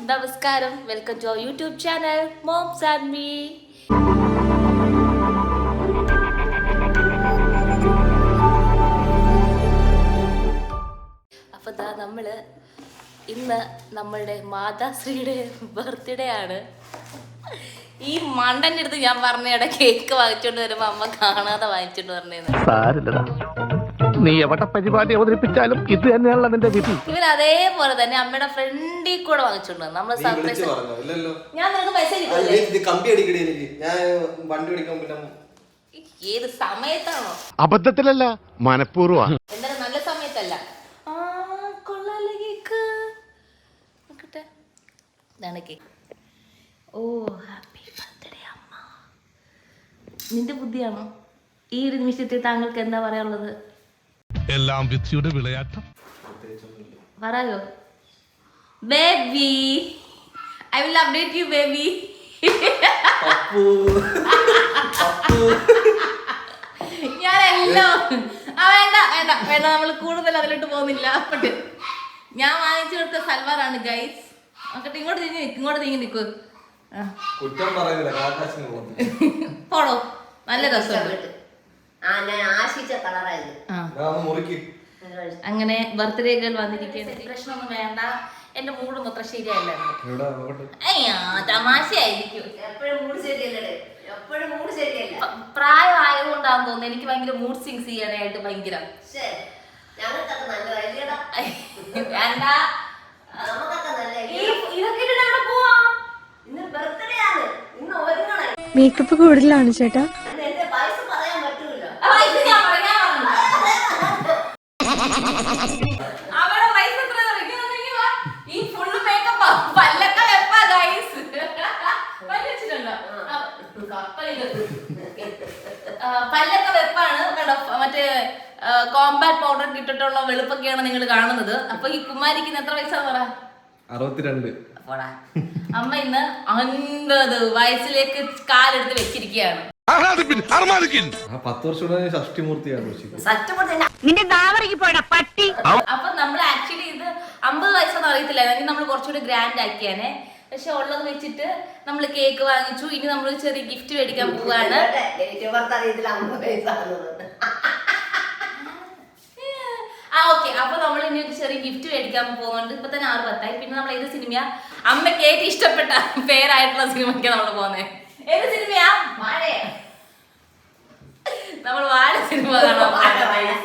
നമസ്കാരം, welcome to YouTube channel moms and me. അപ്പോൾ ദാ നമ്മൾ ഇന്ന് നമ്മളുടെ മാതാശ്രീയുടെ ബർത്ത്ഡേ ആണ്. ഈ മണ്ടൻ്റെ അടുത്ത് ഞാൻ പറഞ്ഞയുടെ കേക്ക് വാങ്ങിച്ചോണ്ട് വരുമ്പോൾ അമ്മ കാണാതെ വാങ്ങിച്ചോണ്ട് പറഞ്ഞത്. നീ എവിടെ പരിപാടി അവതരിപ്പിച്ചാലും ഇത് തന്നെയാണല്ലോ നിന്റെ വിധി. ഇവൻ അതേപോലെ തന്നെ അമ്മയുടെ ഫ്രണ്ടിൽ കൂടെ വാങ്ങിച്ചോണ്ട് വന്നു. നമ്മള് സർപ്രൈസ്. ഞാൻ നിനക്ക് മെസ്സേജ് ഏത് സമയത്താണോ? അബദ്ധത്തിലല്ല, മനഃപൂർവ്വം. എന്തായാലും നല്ല സമയത്തല്ല. കൊള്ളാല്ലേ കേക്ക്. നോക്കട്ടെ, ഇതാണ് കേക്ക്. ഓ, ഹാപ്പി ബർത്ത്ഡേ അമ്മ. നിന്റെ ബുദ്ധിയാണോ? ഈ ഒരു നിമിഷത്തിൽ താങ്കൾക്ക് എന്താ പറയാനുള്ളത്? എല്ലാം വിധിയുടെ വിളയാട്ടം. പറയായോ? Baby, I will update you baby. ഞാനെല്ലാം വേണ്ട വേണ്ട വേണ്ട, നമ്മൾ കൂടുതൽ അതിലോട്ട് പോകുന്നില്ല. പക്ഷെ ഞാൻ വാങ്ങിച്ചു കൊടുത്ത സൽവാറാണ് ഗൈസ്. നോക്കട്ടെ, ഇങ്ങോട്ട് തിരിഞ്ഞ് നിൽക്കൂ. പോടോ, നല്ല രസമുണ്ട്. അങ്ങനെ ബർത്ത്ഡേ ഗേൾ വന്നിരിക്കുകയാണ്. പ്രശ്നമൊന്നും വേണ്ട, എന്റെ മൂഡൊന്നും അത്ര ശരിയല്ലായിരുന്നു. അയ്യാ, തമാശയായിരിക്കും. പ്രായം ആയതുകൊണ്ടാന്ന് തോന്നുന്നു എനിക്ക് ഭയങ്കര മൂഡ് സ്വിങ്സ് ചെയ്യാനായിട്ട് ഭയങ്കര. വേണ്ട, മേക്കപ്പ് കൂടുതലാണ് ചേട്ടാ. പല്ലൊക്കെ വെപ്പാണ് കേട്ടോ. മറ്റേ കോമ്പാക്ട് പൗഡർ ഇട്ടിട്ടുള്ള വെളുപ്പൊക്കെയാണ് നിങ്ങൾ കാണുന്നത്. അപ്പൊ ഈ കുമാരിക്ക് എത്ര വയസ്സാന്ന് പറ? 62. അമ്മ ഇന്ന് 50 വയസ്സിലേക്ക് കാലെടുത്ത് വെച്ചിരിക്കുകയാണ്. 10 വർഷം ഷഷ്ടിമൂർത്തിയാണ്. അപ്പൊ നമ്മൾ ആക്ച്വലി ഇത് 50 വയസ്സൊന്നും അറിയത്തില്ല, അല്ലെങ്കിൽ നമ്മൾ കുറച്ചുകൂടി ഗ്രാൻഡ് ആക്കിയാനെ. പക്ഷെ ഉള്ളത് വെച്ചിട്ട് നമ്മൾ കേക്ക് വാങ്ങിച്ചു. ഇനി നമ്മൾ ചെറിയ ഗിഫ്റ്റ് മേടിക്കാൻ പോവാണ്. ഓക്കെ, അപ്പൊ നമ്മൾ ഇനി ഒരു ചെറിയ ഗിഫ്റ്റ് മേടിക്കാൻ പോകുന്നുണ്ട്. ഇപ്പൊ തന്നെ 6:10. പിന്നെ നമ്മൾ ഏത് സിനിമയാ അമ്മയ്ക്ക് ഏറ്റവും ഇഷ്ടപ്പെട്ട പേരായിട്ടുള്ള സിനിമയ്ക്ക് നമ്മൾ പോകുന്നത്? ഏത് സിനിമയാ? നമ്മൾ വാഴ സിനിമ കാണാൻ.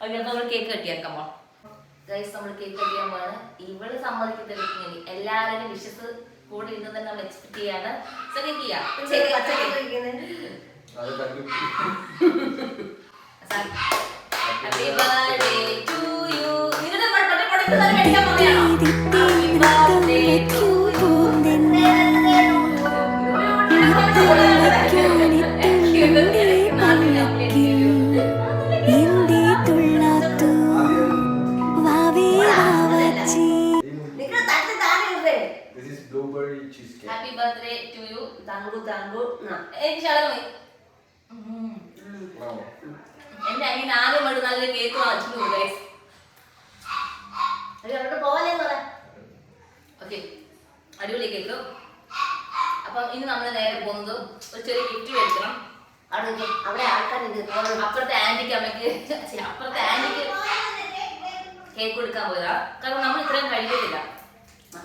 ഓക്കെ, അപ്പൊ നമ്മൾ കേക്ക് കട്ടിയാക്കാമോ ഗൈസ്? നമ്മൾ കേക്ക് കട്ടിയാൻ പോവാണ്. ഇവള് സമ്മതിക്കത്തില്ല. എല്ലാവരുടെയും വിഷസ് കൂടെ ഇന്ന് തന്നെ നമ്മൾ എക്സ്പെക്ട് ചെയ്യാണ്. Happy birthday to you. ഇതിന്റെ പടം മേടിക്കാൻ പോവുകയാണോ? Happy birthday to you. Happy birthday to you. എന്റെ അങ്ങനെ ആകെ വേണ്ടി നല്ലൊരു കേക്ക് വാങ്ങിച്ചിട്ടുണ്ട് ഗൈസ്. ഓക്കെ, അടിപൊളി കേക്ക്. അപ്പം ഇനി നമ്മൾ നേരെ പോകുന്നത് ഒരു ചെറിയ ഗിഫ്റ്റ് മേടിക്കണം. അവിടെ ആൾക്കാരുണ്ട്. അപ്പുറത്തെ ആന്റിക്ക് അമ്മയ്ക്ക് അപ്പുറത്തെ ആന്റിക്ക് കേക്ക് കൊടുക്കാൻ പോയതാ. കാരണം നമ്മൾ ഇത്രയും കഴിക്കത്തില്ല.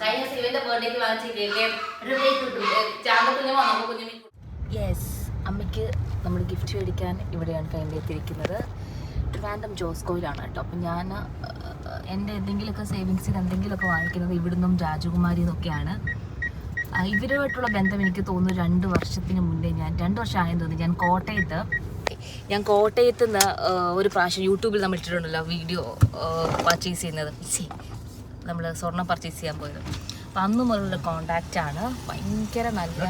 കഴിഞ്ഞ ശിവന്റെ ബർത്ത്ഡേക്ക് വാങ്ങിച്ച കേക്ക് ചാന്തക്കുഞ്ഞ് വന്നപ്പോൾ കുഞ്ഞിന്. യെസ്, അമ്മയ്ക്ക് നമ്മൾ ഗിഫ്റ്റ് മേടിക്കാൻ ഇവിടെയാണ് ഫൈനലി എത്തിയിരിക്കുന്നത്. ട്രിവാൻഡ്രം ജോസ്കോയിലാണ് കേട്ടോ. അപ്പം ഞാൻ എൻ്റെ എന്തെങ്കിലുമൊക്കെ സേവിങ്സിൽ എന്തെങ്കിലുമൊക്കെ വാങ്ങിക്കുന്നത് ഇവിടുന്നും രാജകുമാരി എന്നൊക്കെയാണ്. ഇവരുമായിട്ടുള്ള ബന്ധം എനിക്ക് തോന്നുന്നു 2 വർഷത്തിന് മുന്നേ 2 വർഷം ആയെന്ന് തോന്നുന്നു ഞാൻ കോട്ടയത്ത് നിന്ന് ഒരു പ്രാവശ്യം യൂട്യൂബിൽ നമ്മൾ ഇട്ടിട്ടുണ്ടല്ലോ വീഡിയോ പർച്ചേസ് ചെയ്യുന്നത്. നമ്മൾ സ്വർണം പർച്ചേസ് ചെയ്യാൻ പോയത്. അപ്പം അന്ന് മുതലുള്ള കോണ്ടാക്റ്റാണ്. ഭയങ്കര നല്ല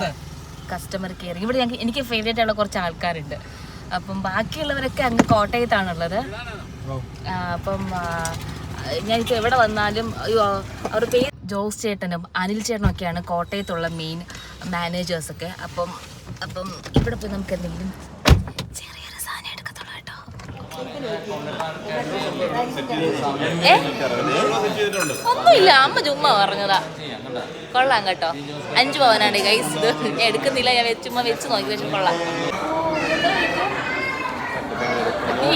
കസ്റ്റമർ കെയർ. ഇവിടെ എനിക്ക് ഫേവറേറ്റ് ആയിട്ടുള്ള കുറച്ച് ആൾക്കാരുണ്ട്. അപ്പം ബാക്കിയുള്ളവരൊക്കെ അങ്ങ് കോട്ടയത്താണുള്ളത്. അപ്പം ഞാനിപ്പോൾ എവിടെ വന്നാലും അവരുടെ പേര് ജോസ് ചേട്ടനും അനിൽ ചേട്ടനും ഒക്കെയാണ് കോട്ടയത്തുള്ള മെയിൻ മാനേജേഴ്സൊക്കെ. അപ്പം ഇവിടെ പോയി നമുക്ക് എന്തെങ്കിലും ചെറിയൊരു സാധനം എടുക്കത്തുള്ളൂ കേട്ടോ. ഒന്നുമില്ല, അമ്മ ചുമ്മാ പറഞ്ഞതാ. കൊള്ളാം കേട്ടോ. 5 പവനാണ് ഗൈസ്. ഇത് എടുക്കുന്നില്ല, ഞാൻ ചുമ്മാ വെച്ച് നോക്കി. പക്ഷെ കൊള്ളാം.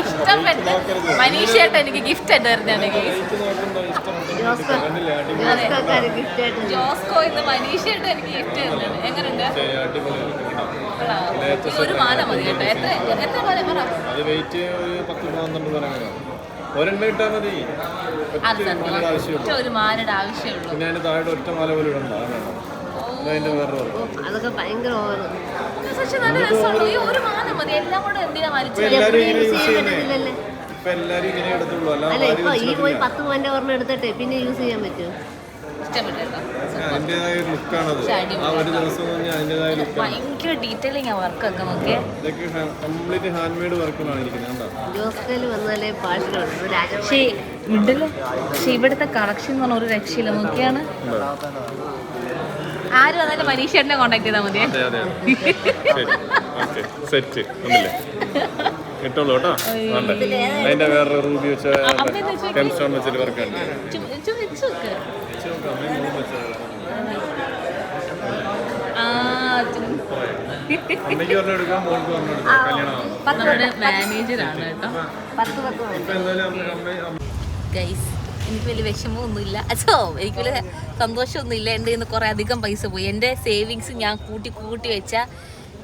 ഇഷ്ടപ്പെട്ട മനീഷേട്ട എനിക്ക് ഗിഫ്റ്റ് ആയിട്ട് തരുന്നതാണ് ഗൈസ്. ജോസ്കോ ഇന്ന് മനീഷേട്ട എനിക്ക് ഗിഫ്റ്റ് തരുന്നതാണ്. എങ്ങനെയുണ്ട്? ഒരു മാല മതി കേട്ടോ. എത്ര മാല പറ? ഒരു മാലയുടെ ആവശ്യമുള്ളൂ. അതൊക്കെ ഭയങ്കര പക്ഷെ നല്ല രസമുള്ളൂ. ഈ ഒരു മാല മതി. എല്ലാം കൂടെ എന്തിനാ വലിച്ചത്? അല്ല, ഇപ്പൊ ഈ പോയി 10 പവന്റെ ഒരെണ്ണം എടുത്തിട്ട് പിന്നെ യൂസ് ചെയ്യാൻ പറ്റുമോ? ഇഷ്ടപ്പെട്ടല്ലോ. ഭയങ്കര ഡീറ്റെയിലിംഗ് ആ വർക്കൊക്കെ നോക്കിയേ. ജോസ്കോയിൽ വന്നാലേ പാഴ്സലുള്ളൂ. പക്ഷെ ഇവിടുത്തെ കളക്ഷൻ എന്ന് പറഞ്ഞ ഒരു രക്ഷയില്ല. നോക്കിയാണ് ആര് വന്നാലും മനീഷേട്ടനെ കോണ്ടാക്ട് ചെയ്താൽ മതിയേ. കിട്ടുള്ളൂ കേട്ടോ. അതിന്റെ വേറെ റൂബി വെച്ച സ്റ്റോൺ വെച്ചിട്ട് വർക്ക് ഉണ്ട്. നമ്മുടെ മാനേജറാണ് കേട്ടോ. ഗൈസ്, എനിക്ക് വലിയ വിഷമമൊന്നുമില്ല. എനിക്ക് വലിയ സന്തോഷമൊന്നുമില്ല. എൻ്റെ ഇന്ന് കുറേ അധികം പൈസ പോയി. എൻ്റെ സേവിങ്സ് ഞാൻ കൂട്ടി വെച്ചാൽ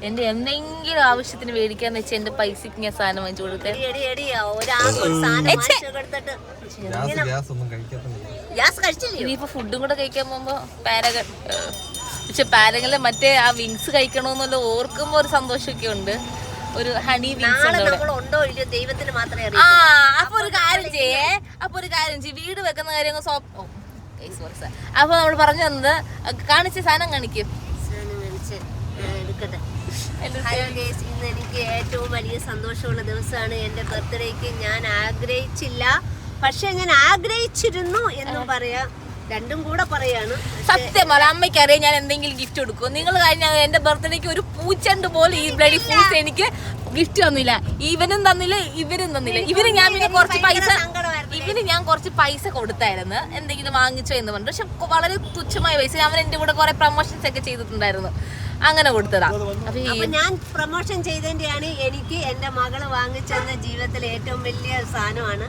എൻ്റെ എന്തെങ്കിലും ആവശ്യത്തിന് മേടിക്കാന്ന് വെച്ചാൽ എൻ്റെ പൈസക്ക് ഞാൻ സാധനം വാങ്ങിച്ചു കൊടുത്തേ. ഇനിയിപ്പോ ഫുഡും കൂടെ കഴിക്കാൻ പോകുമ്പോ പാരകളെ മറ്റേ ആ വിങ്സ് കഴിക്കണമെന്നല്ല ഓർക്കുമ്പോ ഒരു സന്തോഷമൊക്കെ ഉണ്ട്. ഒരു ഹണി വിങ്സ് അപ്പൊ ഒരു കാര്യം ചെയ്യേ. വീട് വെക്കുന്ന കാര്യം അപ്പൊ നമ്മൾ പറഞ്ഞു തന്നത് കാണിച്ച സാധനം കാണിക്കും. ഇന്ന് എനിക്ക് ഏറ്റവും വലിയ സന്തോഷമുള്ള ദിവസമാണ്. എൻ്റെ ബർത്ത്ഡേക്ക് ഞാൻ ആഗ്രഹിച്ചില്ല, പക്ഷെ ഞാൻ ആഗ്രഹിച്ചിരുന്നു എന്നും പറയാം. രണ്ടും കൂടെ പറയാണ്. സത്യമല്ല, അമ്മയ്ക്കറിയാം ഞാൻ എന്തെങ്കിലും ഗിഫ്റ്റ് കൊടുക്കും. നിങ്ങൾ കഴിഞ്ഞാൽ എന്റെ ബർത്ത്ഡേക്ക് ഒരു പൂച്ചണ്ട് പോലെ ഈ ബ്ലഡി ഫൂൾസ് എനിക്ക് ഗിഫ്റ്റ് തന്നില്ല. ഇവനും തന്നില്ല, ഇവരും തന്നില്ല. ഞാൻ കുറച്ച് പൈസ കൊടുത്തായിരുന്നു എന്തെങ്കിലും വാങ്ങിച്ചോ എന്ന് പറഞ്ഞു. പക്ഷെ വളരെ തുച്ഛമായ പൈസ. അവൻ എന്റെ കൂടെ കുറെ പ്രൊമോഷൻസ് ഒക്കെ ചെയ്തിട്ടുണ്ടായിരുന്നു, അങ്ങനെ കൊടുത്തതാ. അപ്പൊ ഞാൻ പ്രൊമോഷൻ ചെയ്തതിന്റെയാണ് എനിക്ക് എന്റെ മകള് വാങ്ങിച്ചെന്ന ജീവിതത്തിലെ ഏറ്റവും വലിയ സാധനമാണ്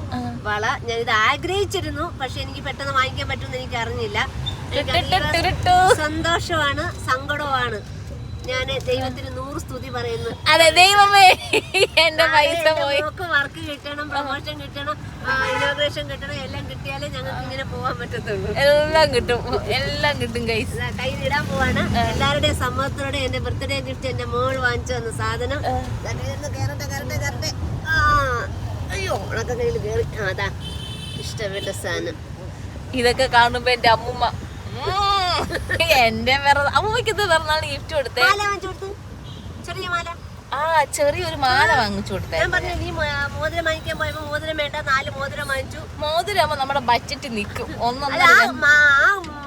വള. ഞാൻ ഇത് ആഗ്രഹിച്ചിരുന്നു, പക്ഷെ എനിക്ക് പെട്ടെന്ന് വാങ്ങിക്കാൻ പറ്റുമെന്ന് എനിക്ക് അറിഞ്ഞില്ല. സന്തോഷമാണ്, സങ്കടമാണ്. ഞാൻ ദൈവത്തിന് 100 സ്തുതി പറയുന്നു. അതെ ദൈവമേ, എന്റെ പൈസ പോയി. നമുക്ക് വർക്ക് കിട്ടണം, പ്രൊമോഷൻ കിട്ടണം, ഇനോഗ്രേഷൻ കിട്ടണം. എല്ലാം കിട്ടിയാലേ ഞങ്ങൾക്ക് ഇങ്ങനെ പോകാൻ പറ്റത്തുള്ളൂ. എല്ലാം കിട്ടും ഗൈസ്. കയ്യിലിടാൻ പോവാണ്. എല്ലാവരുടെയും സമ്മതത്തോടെ എന്റെ ബർത്ത്ഡേ ഗിഫ്റ്റ് എന്റെ മോൾ വാങ്ങിച്ചു തന്ന സാധനം. കയറട്ടെ. അയ്യോ, ഉണക്ക കയ്യിൽ കയറി. അതാ ഇഷ്ടപ്പെട്ട സാധനം. ഇതൊക്കെ കാണുമ്പോ എന്റെ അമ്മൂമ്മ എന്റെ അമ്മൂമ്മക്ക് പിറന്നാളിന് ഗിഫ്റ്റ് കൊടുത്തേ. ചെറിയ മാല. ചെറിയൊരു മാല വാങ്ങിച്ചു കൊടുത്തേ. ഞാൻ പറഞ്ഞു നീ മോതിരം വാങ്ങിക്കാൻ പോയപ്പോ മോതിരം വേണ്ട, 4 മോതിരം വാങ്ങിച്ചു. മോതിരമാകുമ്പോ നമ്മുടെ ബഡ്ജറ്റ് നിൽക്കും.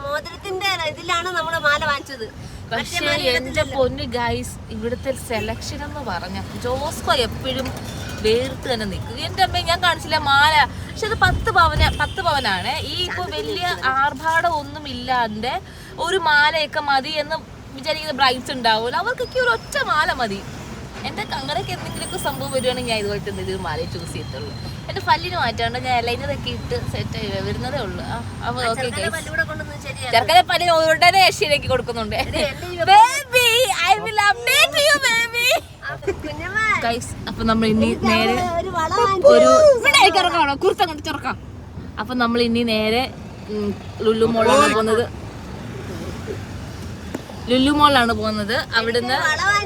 മോതിരത്തിന്റെ ഇതിലാണ് നമ്മള് മാല വാങ്ങിച്ചത്. പക്ഷേ എന്റെ പൊന്നു ഗൈസ്, ഇവിടുത്തെ സെലക്ഷൻ എന്ന് പറഞ്ഞ ജോസ്കോ എപ്പോഴും വേർത്ത് തന്നെ നിൽക്കും. എന്റെ അമ്മ ഞാൻ കാണിച്ചില്ല മാല, പക്ഷെ അത് 10 പവനാണ്. ഈ ഇപ്പൊ വലിയ ആർഭാടം ഒന്നും ഇല്ലാണ്ട് ഒരു മാലയൊക്കെ മതി എന്ന് വിചാരിക്കുന്ന ബ്രൈറ്റ്സ് ഉണ്ടാവുമല്ലോ, അവർക്കൊക്കെ ഒരു ഒറ്റ മാല മതി. എന്റെ അങ്ങനെയൊക്കെ എന്തെങ്കിലുമൊക്കെ സംഭവം വരുവാണെങ്കിൽ ഞാൻ ഇതുപോലത്തെ എന്തെങ്കിലും മാല ചൂസ് ചെയ്യത്തുള്ളൂ. എന്റെ പല്ലിന് മാറ്റാണ്ട് ഞാൻ ലൈനറൊക്കെ ഇട്ട് സെറ്റ് വരുന്നതേ ഉള്ളൂ. അപ്പൊ ഓക്കെ ചെറുക്കനെ പല്ലിന് ഉടനെ ശരിയാക്കി കൊടുക്കുന്നുണ്ട്. അപ്പൊ നമ്മൾ ഇനി നേരെ അപ്പൊ നമ്മൾ ഇനി നേരെ ലുലു മോളാണ് പോകുന്നത്. അവിടുന്ന്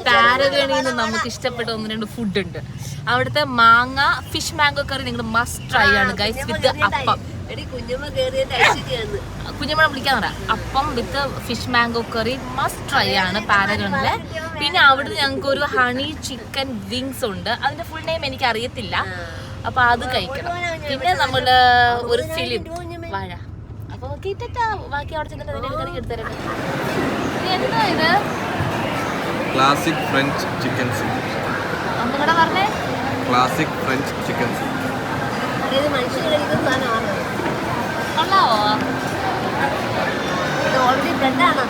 പാരഗണിയിൽ നിന്ന് നമുക്ക് ഇഷ്ടപ്പെട്ട 1-2 ഫുഡ് ഉണ്ട്. അവിടുത്തെ ഫിഷ് മാംഗോ കറി നിങ്ങൾ മസ്റ്റ് ട്രൈ ആണ് ഗൈസ്, വിത്ത് അപ്പം. കുഞ്ഞമ്മ വിളിക്കാൻ പറയാം. അപ്പം വിത്ത് ഫിഷ് മാംഗോ കറി മസ്റ്റ് ട്രൈ ആണ് പാരഗണില്. പിന്നെ അവിടുന്ന് ഞങ്ങൾക്ക് ഒരു ഹണി ചിക്കൻ വിങ്സ് ഉണ്ട്. അതിന്റെ ഫുൾ നെയിം എനിക്ക് അറിയത്തില്ല, അപ്പൊ അത് കഴിക്കണം. പിന്നെ നമ്മള് ഒരു ഫിലിം വാഴ. അപ്പൊ ബാക്കി അവിടെ ചെന്നിട്ട് അതിന്റെ എടുത്തരട്ടെ. എന്താ ഇത്? Classic French chicken soup. ഒന്നും കൂടെ പറഞ്ഞേ. Classic French chicken soup. അതായത് മനുഷ്യർ കഴിക്കുന്ന സാധനമാണ്. കൊള്ളാവോ? ഇത് ഓൾറെഡി ബ്രെഡാണ്.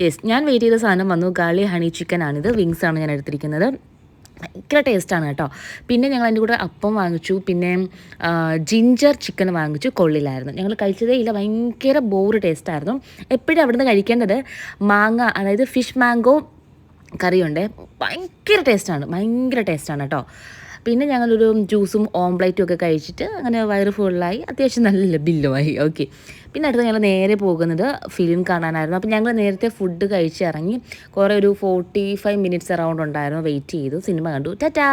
യെസ്, ഞാൻ വെയിറ്റ് ചെയ്ത സാധനം വന്നു. ഗാർലി ഹണി ചിക്കൻ ആണിത്. വിങ്സ് ആണ് ഞാൻ എടുത്തിരിക്കുന്നത്. ഭയങ്കര ടേസ്റ്റാണ് കേട്ടോ. പിന്നെ ഞങ്ങൾ അതിൻ്റെ കൂടെ അപ്പം വാങ്ങിച്ചു. പിന്നെ ജിഞ്ചർ ചിക്കൻ വാങ്ങിച്ചു. കൊള്ളിലായിരുന്നു, ഞങ്ങൾ കഴിച്ചതേ ഇല്ല. ഭയങ്കര ബോറ് ടേസ്റ്റായിരുന്നു. എപ്പോഴും അവിടുന്ന് കഴിക്കേണ്ടത് മാങ്ങ, അതായത് ഫിഷ് മാംഗോ കറിയുണ്ട്. ഭയങ്കര ടേസ്റ്റാണ് കേട്ടോ. പിന്നെ ഞങ്ങളൊരു ജ്യൂസും ഓംപ്ലേറ്റും ഒക്കെ കഴിച്ചിട്ട് അങ്ങനെ വയറ് ഫുള്ളായി. അത്യാവശ്യം നല്ല ബില്ലുമായി. ഓക്കെ, പിന്നെ അടുത്ത് ഞങ്ങൾ നേരെ പോകുന്നത് ഫിലിം കാണാനായിരുന്നു. അപ്പോൾ ഞങ്ങൾ നേരത്തെ ഫുഡ് കഴിച്ചിറങ്ങി. കുറേ ഒരു 45 മിനിറ്റ്സ് അറൗണ്ട് ഉണ്ടായിരുന്നു. വെയിറ്റ് ചെയ്തു, സിനിമ കണ്ടു. ടാറ്റാ.